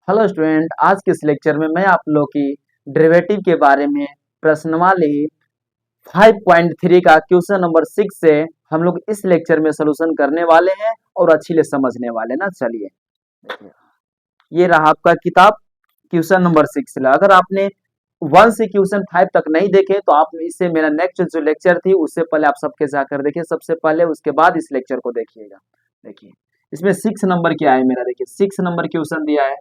Hello student, आज के इस लेक्चर में मैं आप लोग की डेरिवेटिव के बारे में प्रश्नावली 5.3 का क्वेश्चन नंबर 6 से हम लोग इस लेक्चर में सॉल्यूशन करने वाले हैं और अच्छी से समझने वाले ना। चलिए देखिए, ये रहा आपका किताब क्वेश्चन नंबर 6। अगर आपने 1 से क्वेश्चन 5 तक नहीं देखे तो आप इससे मेरा नेक्स्ट जो लेक्चर थी उससे पहले आप सबके जाकर देखिए सबसे पहले, उसके बाद इस लेक्चर को देखिएगा। देखिए इसमें 6 नंबर क्या है मेरा, देखिए 6 नंबर क्वेश्चन दिया है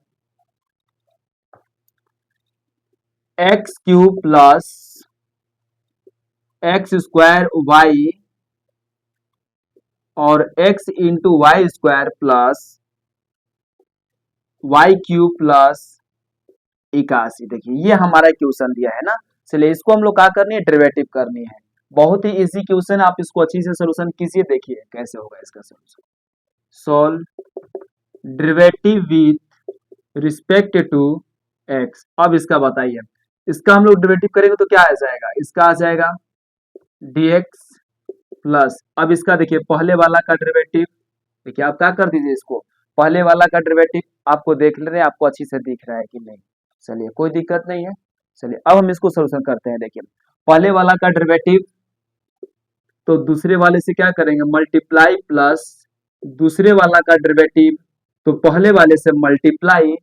x cube plus x square y और x into y square plus y cube plus 81। देखिए ये हमारा क्वेश्चन दिया है ना। चलिए इसको हम लोग क्या करनी है, डेरिवेटिव करनी है। बहुत ही इजी क्वेश्चन, आप इसको अच्छी से सोल्यूशन कीजिए। देखिए कैसे होगा इसका solution. Solve derivative with respect to x. अब इसका बताइए, इसका हम लोग डेरिवेटिव करेंगे तो क्या आ जाएगा, इसका आ जाएगा dx प्लस, अब इसका देखिए पहले वाला का डेरिवेटिव, देखिए आप क्या कर दीजिए, इसको पहले वाला का डेरिवेटिव आपको देख ले रहे हैं, आपको अच्छी से दिख रहा है कि नहीं। चलिए कोई दिक्कत नहीं है। चलिए अब हम इसको सोल्यूशन करते हैं। देखिए पहले वाला का डेरिवेटिव तो दूसरे वाले से क्या करेंगे, मल्टीप्लाई प्लस दूसरे वाला का डेरिवेटिव तो पहले वाले से मल्टीप्लाई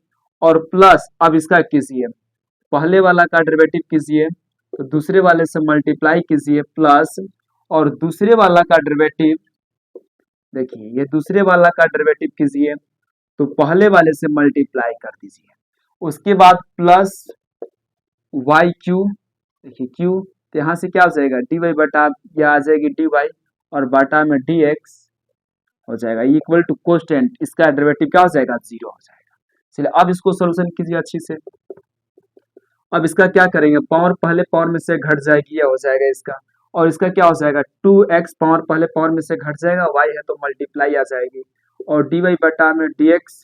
और प्लस, अब इसका कीजिए पहले वाला का डेरिवेटिव कीजिए तो दूसरे वाले से मल्टीप्लाई कीजिए प्लस, और दूसरे वाला का डेरिवेटिव, देखिए ये दूसरे वाला का डेरिवेटिव कीजिए तो पहले वाले से मल्टीप्लाई कर दीजिए, उसके बाद प्लस वाई क्यू, देखिए क्यू तो यहाँ से क्या हो जाएगा डी वाई बटा, यह आ जाएगी डी वाई और बटा में डी एक्स हो जाएगा इक्वल टू कोस्टेंट, इसका डेरिवेटिव क्या हो जाएगा, जीरो हो जाएगा। चलिए अब इसको सोल्यूशन कीजिए अच्छी से। अब इसका क्या करेंगे, पावर पहले पावर में से घट जाएगी, यह हो जाएगा इसका, और इसका क्या हो जाएगा 2x, पावर पहले पावर में से घट जाएगा, y है तो मल्टीप्लाई आ जाएगी और dy बटा में dx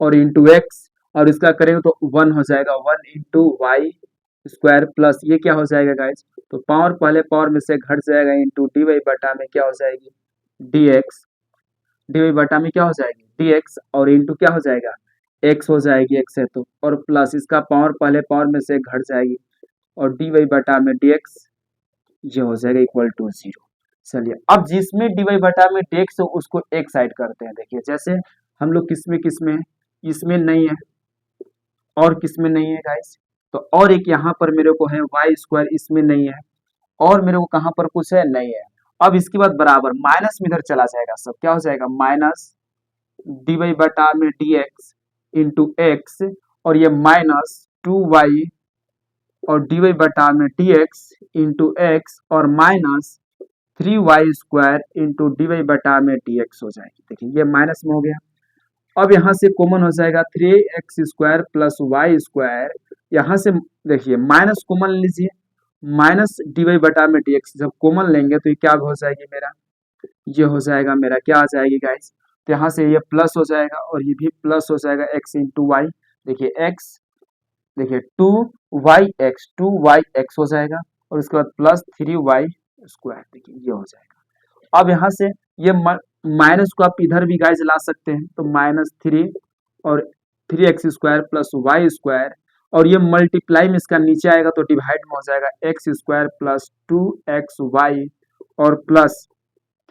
और इंटू एक्स, और इसका करेंगे तो 1 हो जाएगा 1 इंटू वाई स्क्वायर प्लस, ये क्या हो जाएगा गाइज, तो पावर पहले पावर में से घट जाएगा इंटू dy बटा में क्या हो जाएगी dx, dy बटा में क्या हो जाएगी dx और इंटू क्या हो जाएगा x हो जाएगी, x है तो, और प्लस इसका पावर पहले पावर में से घट जाएगी और dy बटा में dx, ये हो जाएगा इक्वल टू जीरो। चलिए अब जिसमें dy बटा में dx हो उसको एक साइड करते हैं। देखिए जैसे हम लोग किसमें इसमें नहीं है और किसमें नहीं है गाइस, तो और एक यहाँ पर मेरे को है वाई स्क्वायर, इसमें नहीं है, और मेरे को कहाँ पर कुछ है, नहीं है। अब इसके बाद बराबर माइनस में इधर चला जाएगा, सब क्या हो जाएगा माइनस dy बटा में dx इंटू एक्स, और ये माइनस 2y और dy बटा में dx इंटू एक्स और minus 3y square into dy बटा में dx हो जाएगी। देखिए ये माइनस में हो गया। अब यहाँ से कॉमन हो जाएगा 3x square plus Y square, यहाँ से देखिए माइनस कॉमन लीजिए, माइनस dy बटा में dx जब कॉमन लेंगे तो ये क्या हो जाएगी मेरा, ये हो जाएगा मेरा क्या आ जाएगी गाइस, तो यहाँ से ये प्लस हो जाएगा और ये भी प्लस हो जाएगा x इंटू वाई, देखिए x, देखिए 2y x हो जाएगा और उसके बाद प्लस 3y स्क्वायर, देखिए ये हो जाएगा। अब यहाँ से ये माइनस को आप इधर भी गाइस ला सकते हैं, तो माइनस 3 और 3x square plus Y square, और ये मल्टीप्लाई में इसका नीचे आएगा तो डिवाइड में हो जाएगा एक्स स्क्वायर प्लस 2xy और प्लस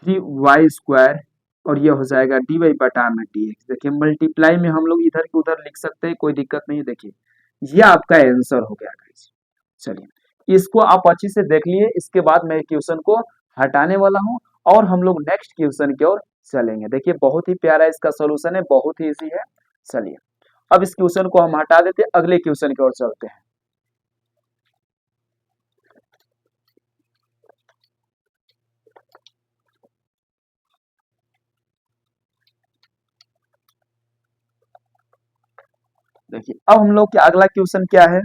3y स्क्वायर, और ये हो जाएगा dy बटा में dx। देखिए मल्टीप्लाई में हम लोग इधर के उधर लिख सकते हैं, कोई दिक्कत नहीं है। देखिए ये आपका आंसर हो गया गाइस। चलिए इसको आप अच्छी से देख लिए, इसके बाद मैं क्वेश्चन को हटाने वाला हूं और हम लोग नेक्स्ट क्वेश्चन की ओर चलेंगे। देखिए बहुत ही प्यारा इसका सॉल्यूशन है, बहुत ही इजी है। चलिए अब इस क्वेश्चन को हम हटा देते हैं, अगले क्वेश्चन की ओर चलते हैं। देखिए अब हम लोग के अगला क्वेश्चन क्या है,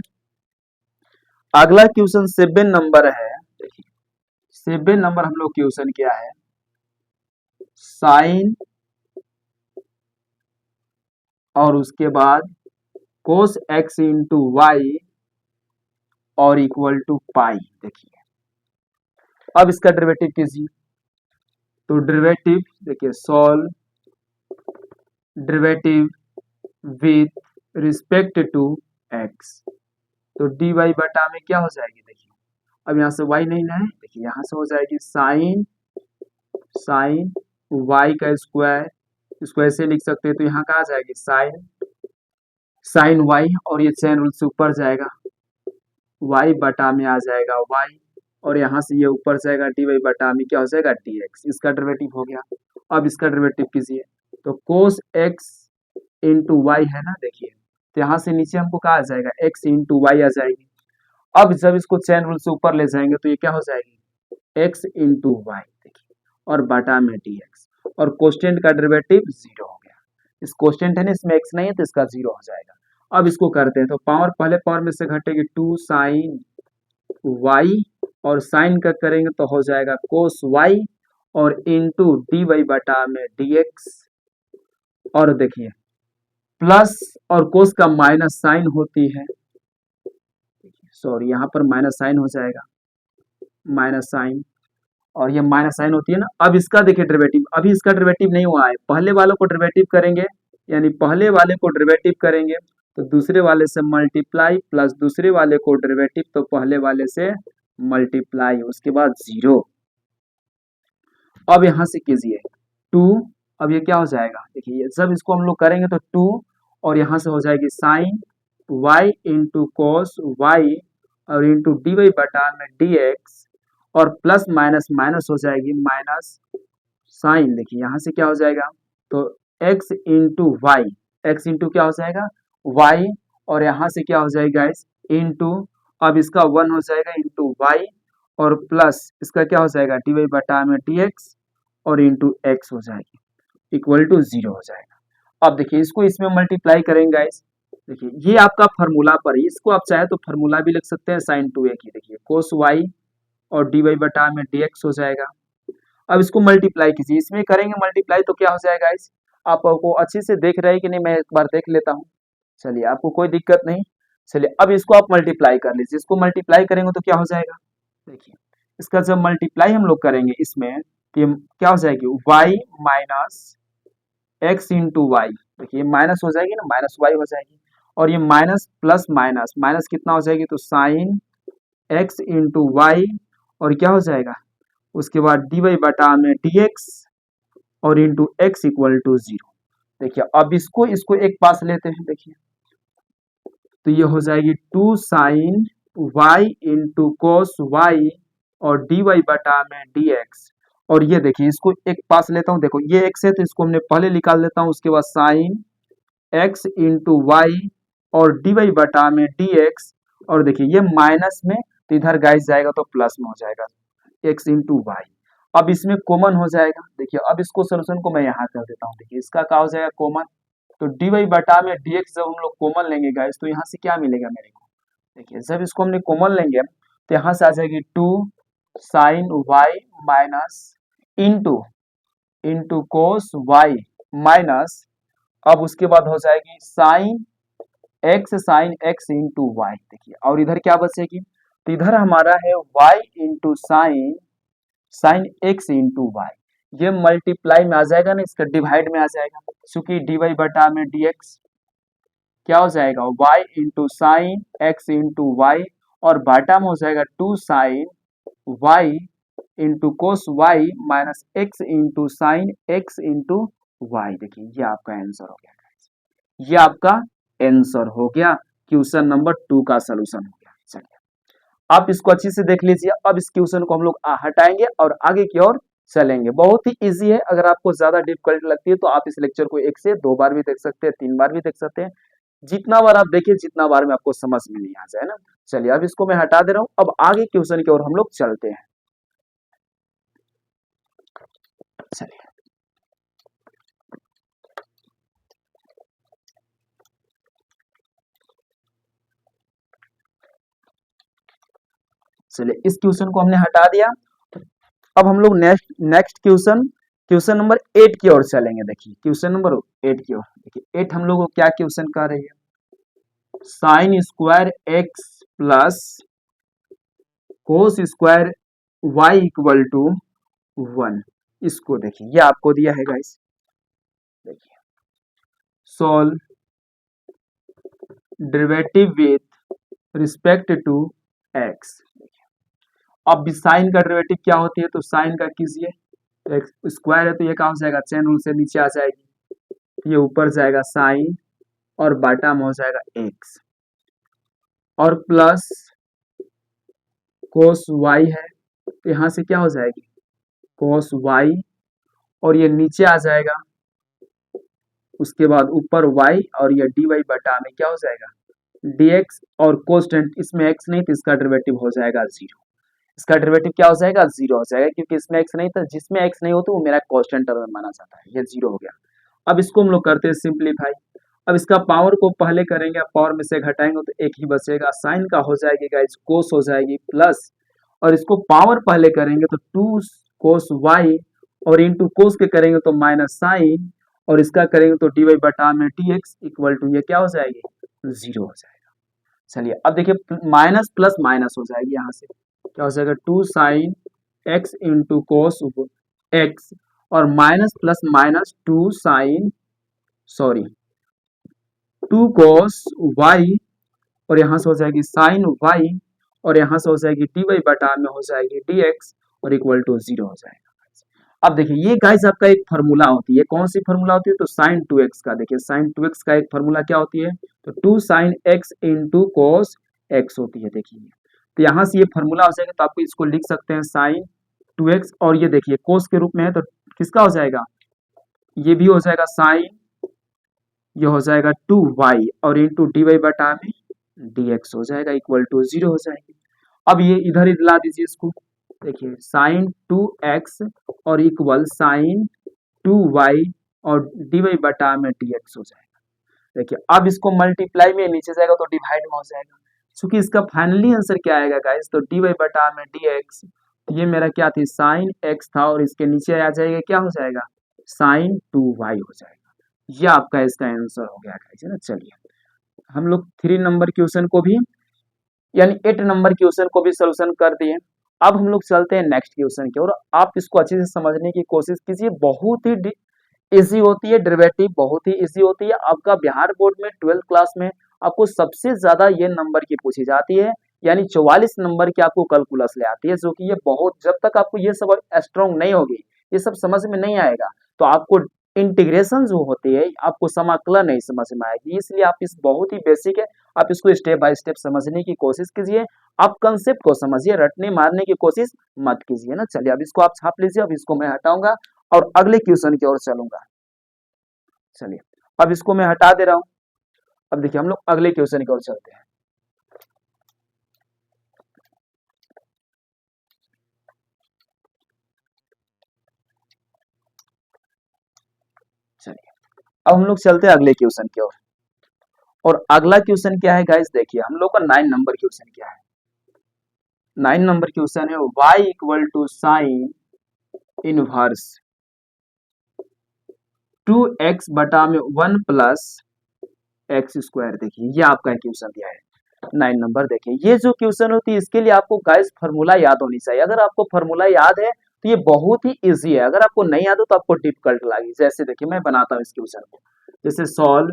अगला क्वेश्चन 7 नंबर है। देखिए 7 नंबर हम लोग क्वेश्चन क्या है, साइन और उसके बाद कोस एक्स इंटू वाई और इक्वल टू पाई। देखिए अब इसका डेरिवेटिव कीजिए, तो डेरिवेटिव देखिए solve derivative with respect to x. तो डी वाई बटा में क्या हो जाएगी, देखिए अब यहाँ से y नहीं ना है, देखिए यहाँ से हो जाएगी साइन साइन वाई का स्क्वायर, इसको ऐसे लिख सकते हैं, तो यहाँ कहा जाएगी साइन साइन वाई, और ये चैन रूल से ऊपर जाएगा, y बटा में आ जाएगा y, और यहाँ से ये ऊपर जाएगा डी वाई बटा में क्या हो जाएगा डी एक्स, इसका डेरिवेटिव हो गया। अब इसका डेरिवेटिव कीजिए, तो कोस एक्स इंटू वाई है ना, देखिए तो यहाँ से नीचे हमको कहा आ जाएगा x इंटू वाई आ जाएगी। अब जब इसको चैन रूल से ऊपर ले जाएंगे तो ये क्या हो जाएगी x इंटू वाई, देखिए और बटा में डी एक्स, और कोस्टेंट का डेरिवेटिव जीरो हो गया। इस कोस्टेंट है ना, इसमें x नहीं है तो इसका जीरो हो जाएगा। अब इसको करते हैं, तो पावर पहले पावर में से घटेगी 2 साइन वाई, और साइन का करेंगे तो हो जाएगा कोस वाई, और इंटू डी वाई बटा में डी एक्स, और देखिए प्लस और कोस का माइनस साइन होती है, सॉरी यहाँ पर माइनस साइन हो जाएगा, माइनस साइन, और ये माइनस साइन होती है ना। अब इसका देखिए डेरिवेटिव, अभी इसका डेरिवेटिव नहीं हुआ है, पहले वालों को डेरिवेटिव करेंगे, यानी पहले वाले को डेरिवेटिव करेंगे तो दूसरे वाले से मल्टीप्लाई, प्लस दूसरे वाले को डेरिवेटिव तो पहले वाले से मल्टीप्लाई, उसके बाद जीरो। अब यहाँ से कीजिए 2, अब ये क्या हो जाएगा, देखिए जब इसको हम लोग करेंगे तो 2, और यहाँ से हो जाएगी sine y into cos y, और इंटू डी वाई बटा में डी एक्स, और प्लस माइनस माइनस हो जाएगी माइनस साइन, देखिए यहाँ से क्या हो जाएगा, तो x into y, x into क्या हो जाएगा y, और यहाँ से क्या हो जाएगा गाइस इंटू, अब इसका 1 हो जाएगा इंटू वाई, और प्लस इसका क्या हो जाएगा डी वाई बटा में डी एक्स, और इंटू एक्स हो जाएगी, इक्वल टू जीरो हो जाएगा। अब देखिए इसको इसमें मल्टीप्लाई करेंगे गाइस, देखिए ये आपका फार्मूला पर है, इसको आप चाहे तो फार्मूला भी लिख सकते हैं साइन 2a की, देखिए कोस वाई और डी वाई बटा में डी एक्स हो जाएगा। अब इसको मल्टीप्लाई कीजिए, इसमें करेंगे मल्टीप्लाई तो क्या हो जाएगा गाइस, आपको अच्छे से देख रहे हैं कि नहीं, मैं एक बार देख लेता हूँ, चलिए आपको कोई दिक्कत नहीं, चलिए अब इसको आप मल्टीप्लाई कर लीजिए, इसको मल्टीप्लाई करेंगे तो क्या हो जाएगा, देखिए इसका जब मल्टीप्लाई हम लोग करेंगे इसमें तो क्या हो जाएगी y minus x into y, देखिए माइनस हो जाएगी ना, माइनस वाई हो जाएगी, और ये माइनस प्लस माइनस माइनस कितना हो जाएगी, तो साइन एक्स इंटू वाई, और क्या हो जाएगा उसके बाद डी वाई बटा में डी एक्स, और into x equal to zero. देखिए अब इसको इसको एक पास लेते हैं, देखिए तो ये हो जाएगी 2 sine y into cos y, और डी वाई बटा में डी एक्स, और ये देखिए इसको एक पास लेता हूँ, देखो ये एक्स है तो इसको हमने पहले निकाल लेता हूँ, उसके बाद साइन एक्स इंटू वाई और डी वाई बटा में डी एक्स, और देखिए ये माइनस में तो इधर गाइस जाएगा तो प्लस में हो जाएगा एक्स इंटू वाई। अब इसमें कॉमन हो जाएगा, देखिए अब इसको सोल्यूशन को मैं यहाँ कर देता हूँ, देखिए इसका क्या हो जाएगा कॉमन, तो डी वाई बटा में डी एक्स जब हम लोग कॉमन लेंगे गाइस तो यहाँ से क्या मिलेगा मेरे को, देखिए जब इसको हमने कॉमन लेंगे तो यहाँ से आ जाएगी 2 sine y minus into into cos y minus, अब उसके बाद हो जाएगी साइन एक्स इंटू वाई, देखिए और इधर क्या बचेगी, तो इधर हमारा है y into sine sine x into y, ये मल्टीप्लाई में आ जाएगा ना, इसका डिवाइड में आ जाएगा, चूंकि डी वाई बटा में डी एक्स क्या हो जाएगा y into sine x into y, और बाटा में हो जाएगा 2 sine y into cos y minus x into sine x into y. देखिए ये आपका आंसर हो गया, ये आपका आंसर हो गया, क्वेश्चन नंबर 2 का सलूशन हो गया। चलिए आप इसको अच्छे से देख लीजिए, अब इस क्वेश्चन को हम लोग हटाएंगे और आगे की ओर चलेंगे। बहुत ही इजी है, अगर आपको ज्यादा डिफिकल्ट लगती है तो आप इस लेक्चर को 1 से 2 बार भी देख सकते हैं, 3 बार भी देख सकते हैं, जितना बार आप देखिए जितना बार में आपको समझ में नहीं आ जाए ना। चलिए अब इसको मैं हटा दे रहा हूँ, अब आगे क्वेश्चन की ओर हम लोग चलते हैं। चलिए चलिए इस क्वेश्चन को हमने हटा दिया, अब हम लोग नेक्स्ट क्वेश्चन नंबर 8 की ओर चलेंगे। देखिए क्वेश्चन नंबर 8 की ओर, देखिए 8 हम लोग को क्या क्वेश्चन कह रही है, sine square x plus cos square y equal to 1, इसको देखिए ये आपको दिया है गाइस, देखिए solve derivative with respect to x. अब साइन का डेरिवेटिव क्या होती है, तो साइन का कीजिए, तो एक्स स्क्वायर है तो ये कहाँ हो जाएगा, चेन रूल से नीचे आ जाएगी, ये ऊपर जाएगा साइन और बाटा में हो जाएगा एक्स, और प्लस कोस वाई है तो यहाँ से क्या हो जाएगी कोस वाई, और ये नीचे आ जाएगा, उसके बाद ऊपर y और ये dy बटा में क्या हो जाएगा dx, और कोस्टेंट इसमें x नहीं तो इसका डेरिवेटिव हो जाएगा जीरो। इसका डेरिवेटिव क्या हो जाएगा, जीरो हो जाएगा, क्योंकि इसमें x नहीं था, जिसमें x नहीं हो तो वो मेरा कांस्टेंट टर्म माना जाता है, ये जीरो हो गया। अब इसको हम लोग करते हैं सिंप्लीफाई। अब इसका पावर को पहले करेंगे, पावर में से घटाएंगे तो एक ही बचेगा, साइन का हो जाएगी गाइस कोस हो जाएगी प्लस, और इसको पावर पहले करेंगे तो टू कोस वाई, और इंटू कोस के करेंगे तो माइनस साइन, और इसका करेंगे तो डी वाई बटा में टी एक्स इक्वल टू ये क्या हो जाएगी जीरो हो जाएगा। चलिए अब देखिए माइनस प्लस माइनस हो जाएगी, यहाँ से क्या हो जाएगा two sine x into cos x, और minus plus minus two sine sorry two cos y, और यहाँ से हो जाएगी साइन वाई, और यहाँ से हो जाएगी डी वाई बटा में हो जाएगी डी एक्स, और इक्वल टू जीरो हो जाएगा। अब देखिए ये गाइस आपका एक फार्मूला होती है, कौन सी फार्मूला होती है, तो साइन टू एक्स का, देखिए साइन टू एक्स का एक फार्मूला क्या होती है, तो two sine x into cos x होती है। देखिए तो यहाँ से ये फार्मूला हो जाएगा, तो आपको इसको लिख सकते हैं साइन टू एक्स, और ये देखिए कोस के रूप में है तो किसका हो जाएगा, ये भी हो जाएगा साइन, ये हो जाएगा टू वाई और इंटू डी वाई बटा में डी एक्स हो जाएगा, इक्वल टू जीरो हो जाएगी। अब ये इधर ही ला दीजिए इसको, देखिए साइन टू एक्स और इक्वल साइन टू वाई और डी वाई बटा में डी एक्स हो जाएगा। देखिए अब इसको मल्टीप्लाई में नीचे जाएगा तो डिवाइड में हो जाएगा, क्योंकि इसका फाइनली आंसर क्या आएगा गाइस, तो डी वाई बटा में डी एक्स, तो ये मेरा क्या थी साइन एक्स था, और इसके नीचे आ जाएगा क्या हो जाएगा साइन टू वाई हो जाएगा। ये आपका इसका आंसर हो गया गाइस, है ना। चलिए हम लोग 3 नंबर क्वेश्चन को भी यानी 8 नंबर क्वेश्चन को भी सोल्यूशन कर दिए। अब हम लोग चलते हैं नेक्स्ट क्वेश्चन की, और आप इसको अच्छे से समझने की कोशिश कीजिए, बहुत ही इजी होती है, डेरिवेटिव बहुत ही इजी होती है। आपका बिहार बोर्ड में 12th क्लास में आपको सबसे ज्यादा ये नंबर की पूछी जाती है, यानी 44 नंबर की आपको कैलकुलस ले आती है, जो कि ये बहुत, जब तक आपको ये सब स्ट्रॉन्ग नहीं होगी, ये सब समझ में नहीं आएगा, तो आपको इंटीग्रेशन जो होती है आपको समाकलन नहीं समझ में आएगी। इसलिए आप इस बहुत ही बेसिक है, आप इसको स्टेप बाय स्टेप समझने की कोशिश कीजिए, आप कंसेप्ट को समझिए, रटने मारने की कोशिश मत कीजिए ना। चलिए अब इसको आप छाप लीजिए, अब इसको मैं हटाऊंगा और अगले क्वेश्चन की ओर चलूंगा। चलिए अब इसको मैं हटा दे रहा हूं, अब देखिए हम लोग अगले क्वेश्चन की ओर चलते हैं। चलिए अब हम लोग चलते हैं अगले क्वेश्चन की ओर, और अगला क्वेश्चन क्या है गाइस, देखिए हम लोग का 9 नंबर क्वेश्चन क्या है। 9 नंबर क्वेश्चन है y equal to sine inverse 2x बटा में 1 प्लस एक्स स्क्वायर। देखिए ये आपका क्वेश्चन दिया है 9 नंबर। देखिए ये जो क्वेश्चन होती है इसके लिए आपको गाइस फार्मूला याद होनी चाहिए। अगर आपको फार्मूला याद है तो ये बहुत ही इजी है, अगर आपको नहीं याद हो तो आपको डिफिकल्ट लगी। जैसे देखिए मैं बनाता हूँ इस क्वेश्चन को, जैसे सॉल्व,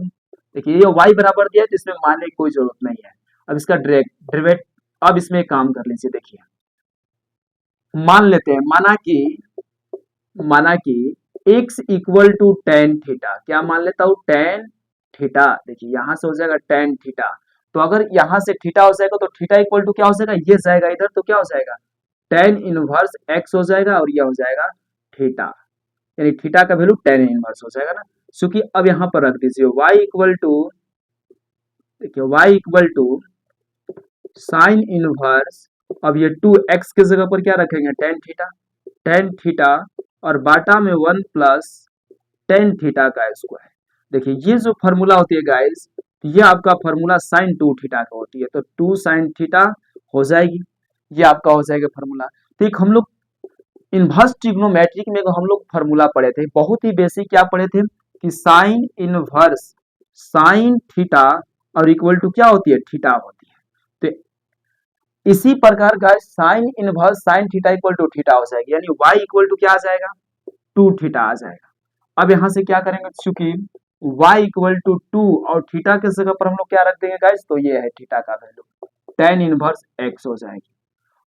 देखिए ये y बराबर दिया है तो इसमें मानने की कोई जरूरत नहीं है। अब इसका डेरिवेट, अब इसमें काम कर लीजिए। देखिए मान लेते हैं, माना कि x equal to tan theta, क्या मान लेता हूँ टेन थीटा। देखिए यहां से हो जाएगा टेन थीटा, तो अगर यहां से थीटा हो जाएगा तो थीटा इक्वल टू क्या हो जाएगा, ये जाएगा इधर तो क्या हो जाएगा टेन इनवर्स एक्स हो जाएगा, और यह हो जाएगा थीटा, यानी थीटा का वैल्यू टेन इनवर्स हो जाएगा ना। क्योंकि अब यहाँ पर रख दीजिए y इक्वल टू, देखिए y equal to sine inverse, अब ये 2x की जगह पर क्या रखेंगे टेन थीटा और बाटा में 1 प्लस टेन थीटा का स्क्वायर। देखिए ये जो फॉर्मूला होती है गाइस, ये आपका फॉर्मूला साइन टू थीटा का होती है, तो टू साइन थीटा हो जाएगी, ये आपका हो जाएगा फॉर्मूला। तो एक हम लोग इनवर्स ट्रिग्नोमेट्रिक में हम लोग फॉर्मूला पढ़े थे, बहुत ही बेसिक, क्या पढ़े थे कि साइन इनवर्स साइन थीटा और इक्वल टू क्या होती है थीटा होती है। तो इसी प्रकार का sine inverse sine theta equal to theta हो जाएगी, यानी y इक्वल टू क्या आ जाएगा टू थीटा आ जाएगा। अब यहां से क्या करेंगे, चूंकि y इक्वल टू 2 और थीटा के जगह पर हम लोग क्या रख देंगे गाइस, तो ये है थीटा का वैल्यू tan इनवर्स x हो जाएगी।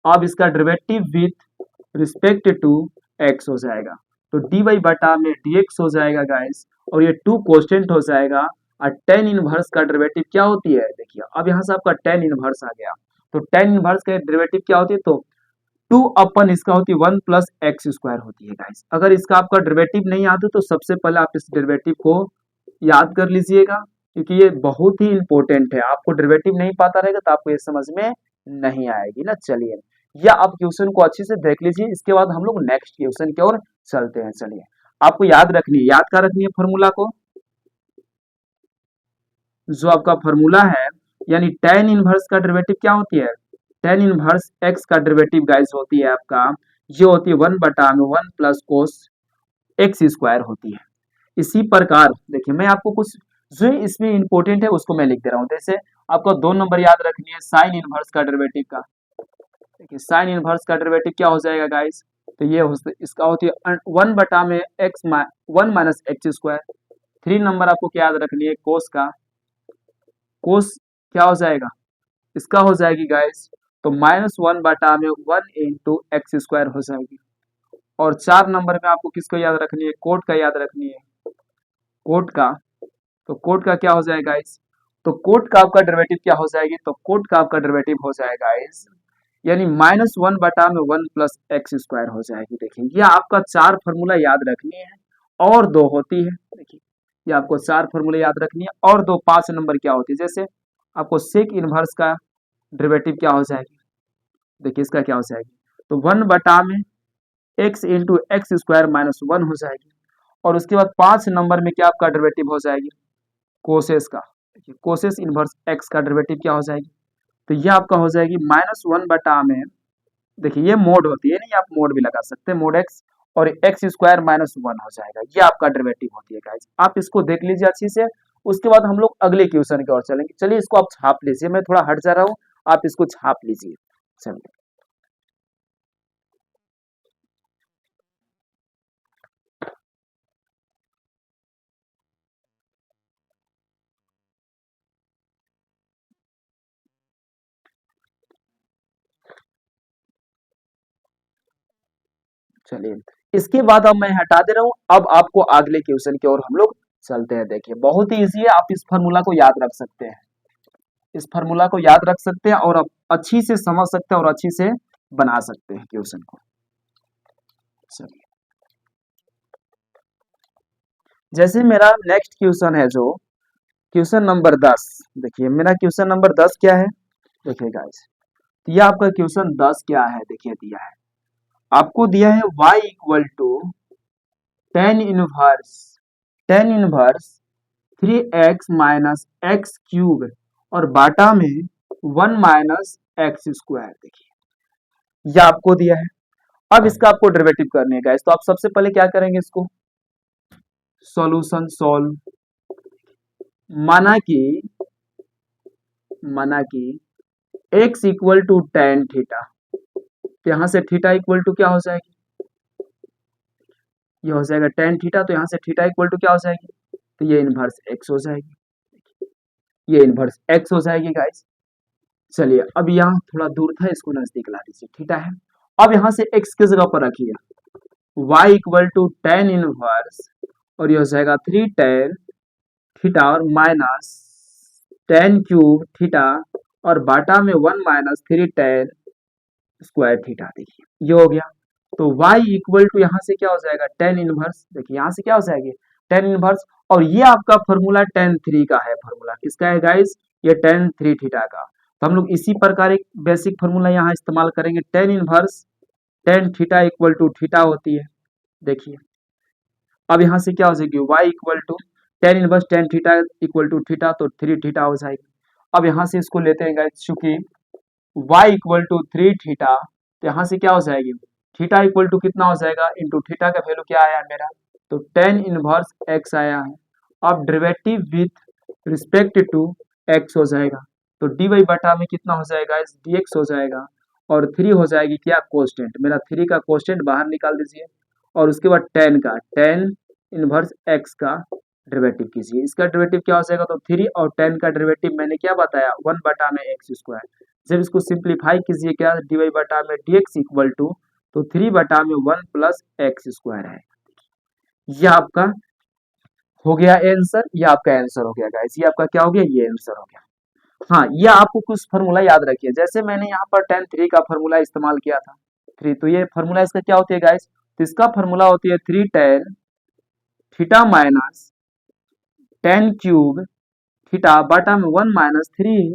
अब इसका derivative with respect to x हो जाएगा, तो dy बटा में dx हो जाएगा गाइस, और ये 2 कांस्टेंट हो जाएगा। और tan इनवर्स का डेरिवेटिव क्या होती है, देखिए अब यहाँ से आपका tan इनवर्स आ गया, तो tan इनवर्स का डेरिवेटिव क्या होती है, तो 2 अपन इसका होती है 1 प्लस एक्स स्क्वायर होती है गाइस। अगर इसका आपका डेरिवेटिव नहीं याद है तो सबसे पहले आप इस डेरिवेटिव को याद कर लीजिएगा, क्योंकि ये बहुत ही इंपॉर्टेंट है। आपको डेरिवेटिव नहीं पता रहेगा तो आपको ये समझ में नहीं आएगी ना। चलिए, या आप क्वेश्चन को अच्छे से देख लीजिए, इसके बाद हम लोग नेक्स्ट क्वेश्चन की ओर चलते हैं। चलिए, आपको याद रखनी है, याद क्या रखनी है फॉर्मूला को, जो आपका फॉर्मूला है, यानी tan इनवर्स का डेरिवेटिव क्या होती है, tan इनवर्स x का डेरिवेटिव गाइस होती है आपका, ये होती है 1 बटा में 1 प्लस कोस एक्स स्क्वायर होती है। इसी प्रकार देखिए, मैं आपको कुछ जो इसमें इंपॉर्टेंट है उसको मैं लिख दे रहा हूँ। जैसे आपको 2 नंबर याद रखनी है साइन इनवर्स का डेरिवेटिव का। देखिए साइन इनवर्स का डेरिवेटिव क्या हो जाएगा गाइस, तो ये इसका होती है 1 बटा में x 1 minus x square. 3 number आपको क्या याद रखनी है, कोस का, कोस क्या हो जाएगा, इसका हो जाएगी गाइस, तो -1 बटा में 1 इंटू एक्स स्क्वायर हो जाएगी। और 4 नंबर में आपको किसको याद रखनी है, कोट का याद रखनी है, कोट का, तो कोट का क्या हो जाएगा गाइस, तो कोट का आपका डेरिवेटिव क्या हो जाएगी, तो कोट का आपका डेरिवेटिव हो जाएगा गाइस, यानी -1 बटा में 1 प्लस एक्स स्क्वायर हो जाएगी। देखिए ये आपका 4 फार्मूला याद रखनी है, और 2 होती है। देखिए ये आपको 4 फार्मूला याद रखनी है, और 2 5 नंबर क्या होती है, जैसे आपको सेक इनवर्स का डेरिवेटिव क्या हो जाएगी, देखिए इसका क्या हो जाएगी, तो 1 बटा में x into x square minus 1 हो जाएगी। और उसके बाद 5 नंबर में क्या आपका डेरिवेटिव हो जाएगी, कोसेस का। देखिए कोसेस इनवर्स एक्स का डेरिवेटिव क्या हो जाएगी, तो ये आपका हो जाएगी -1 बटा में, देखिए ये मोड होती है, नहीं आप मोड भी लगा सकते हैं, मोड एक्स और एक्स स्क्वायर -1 हो जाएगा, ये आपका डेरिवेटिव होती है गाइस। आप इसको देख लीजिए अच्छी से, उसके बाद हम लोग अगले क्वेश्चन की ओर चलेंगे। चलिए इसको आप छाप लीजिए, मैं थोड़ा हट जा रहा हूँ, आप इसको छाप लीजिए। चलिए, चलिए इसके बाद अब मैं हटा दे रहा हूँ, अब आपको अगले क्वेश्चन की ओर हम लोग चलते हैं। देखिए बहुत ही इजी है, आप इस फार्मूला को याद रख सकते हैं, इस फार्मूला को याद रख सकते हैं, और आप अच्छी से समझ सकते हैं और अच्छी से बना सकते हैं क्वेश्चन को। चलिए, जैसे मेरा नेक्स्ट क्वेश्चन है, जो क्वेश्चन नंबर 10, देखिए मेरा क्वेश्चन नंबर 10 क्या है, देखिए गाइस, ये आपका क्वेश्चन 10 क्या है, देखिए दिया है, आपको दिया है y equal to tan inverse 3x minus x cube, और बाटा में 1 माइनस एक्स स्क्वायर। देखिए ये आपको दिया है, अब इसका आपको डेरिवेटिव करने है गाइस, तो आप सबसे पहले क्या करेंगे, इसको सॉल्यूशन सॉल्व, माना कि x equal to tan theta, तो यहाँ से थीटा इक्वल टू क्या हो जाएगी, ये हो जाएगा टेन थीटा, तो यहाँ से थीटा इक्वल टू क्या हो जाएगी, तो ये इनवर्स x हो जाएगी, ये इनवर्स x हो जाएगी गाइस। चलिए अब यहाँ थोड़ा दूर था, इसको नजदीक ला दीजिए, थीटा है। अब यहाँ से x की जगह पर रखिए, y equal to tan inverse, और ये हो जाएगा 3 टेन थीटा और माइनस टेन क्यूब थीटा, और बाटा में 1 माइनस 3 टेन स्क्वायर थीटा। देखिए ये हो गया, तो y इक्वल टू यहाँ से क्या हो जाएगा, टेन इनवर्स, देखिए यहाँ से क्या हो जाएगी, टेन इनवर्स, और ये आपका फॉर्मूला टेन थ्री का है, फॉर्मूला किसका है गाइस, ये टेन थ्री थीटा का। तो हम लोग इसी प्रकार एक बेसिक फॉर्मूला यहाँ इस्तेमाल करेंगे, tan inverse tan theta equal to theta होती है। देखिए अब यहाँ से क्या हो जाएगी, y equal to tan inverse tan theta equal to theta, तो थ्री थीटा हो जाएगी। अब यहाँ से इसको लेते हैं गाइस, चूंकि y equal to three theta, तो यहाँ से क्या हो जाएगी, थीटा इक्वल टू कितना हो जाएगा, इंटू थीटा का वैल्यू क्या आया मेरा, तो टेन इनवर्स x आया है। अब derivative with respect to x हो जाएगा, तो dy बटा में कितना हो जाएगा, dx हो जाएगा, और थ्री हो जाएगी क्या, कोस्टेंट, मेरा थ्री का कोस्टेंट बाहर निकाल दीजिए, और उसके बाद टेन का टेन इनवर्स x का डेरिवेटिव कीजिए। इसका डेरिवेटिव क्या हो जाएगा, तो 3 और 10 का डेरिवेटिव मैंने क्या बताया, 1 बटा में एक्स स्क्वायर। जब इसको सिंप्लीफाई कीजिए क्या, dy बटा में dx इक्वल टू, तो 3 बटा में 1 प्लस एक्स स्क्वायर है। यह आपका हो गया आंसर, ये आपका आंसर हो गया गाइस, ये आपका क्या हो गया, ये आंसर हो गया। हाँ, ये आपको कुछ फार्मूला याद रखिए, जैसे मैंने यहाँ पर tan 3 का फार्मूला इस्तेमाल किया था, 3, तो ये फार्मूला इसका क्या होती है गाइस, तो इसका फार्मूला होती है 3 tan theta minus tan cube theta बटा में 1 माइनस 3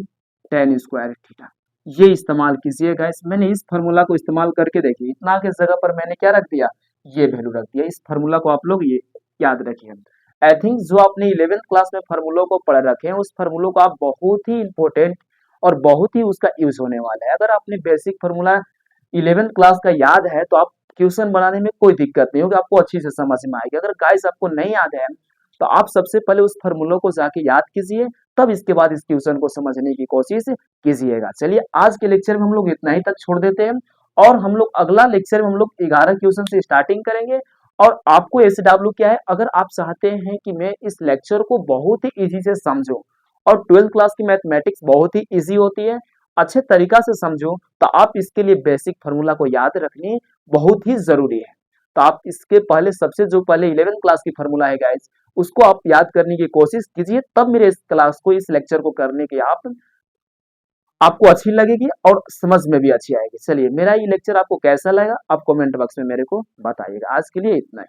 tan स्क्वायर थीटा। ये इस्तेमाल कीजिए गाइस, मैंने इस फार्मूला को इस्तेमाल करके देखिए, इतना के जगह पर मैंने क्या रख दिया, ये वैल्यू रख दिया। इस फार्मूला को आप लोग ये याद रखिए। आई थिंक जो आपने 11th क्लास में फार्मूलों को पढ़ रखे हैं, उस फार्मूलों को आप बहुत ही इंपॉर्टेंट और बहुत ही उसका यूज होने वाला है। अगर आपने बेसिक फार्मूला 11th क्लास का याद है तो आप क्वेश्चन बनाने में कोई दिक्कत नहीं होगी, आपको अच्छी से समझ में आएगी। अगर गाइस आपको नहीं याद है तो आप सबसे पहले उस फार्मूलों को जाके याद कीजिए, तब इसके बाद इस क्वेश्चन को समझने की कोशिश कीजिएगा। चलिए आज के लेक्चर में हम लोग इतना ही तक छोड़ देते हैं, और हम लोग अगला लेक्चर में हम लोग 11 क्वेश्चन से स्टार्टिंग करेंगे। और आपको एसडब्ल्यू क्या है, अगर आप चाहते हैं कि मैं इस लेक्चर को बहुत ही इजी से समझूं, और 12th क्लास की मैथमेटिक्स बहुत ही इजी होती है, अच्छे तरीका से समझो, तो आप इसके लिए बेसिक फार्मूला को याद रखनी बहुत ही जरूरी है। तो आप इसके पहले सबसे जो पहले 11th क्लास की फार्मूला है गाइस, उसको आप याद करने की कोशिश कीजिए, तब मेरे इस क्लास को, इस लेक्चर को करने की आपको अच्छी लगेगी और समझ में भी अच्छी आएगी। चलिए, मेरा ये लेक्चर आपको कैसा लगा आप कमेंट बॉक्स में मेरे को बताइएगा। आज के लिए इतना ही।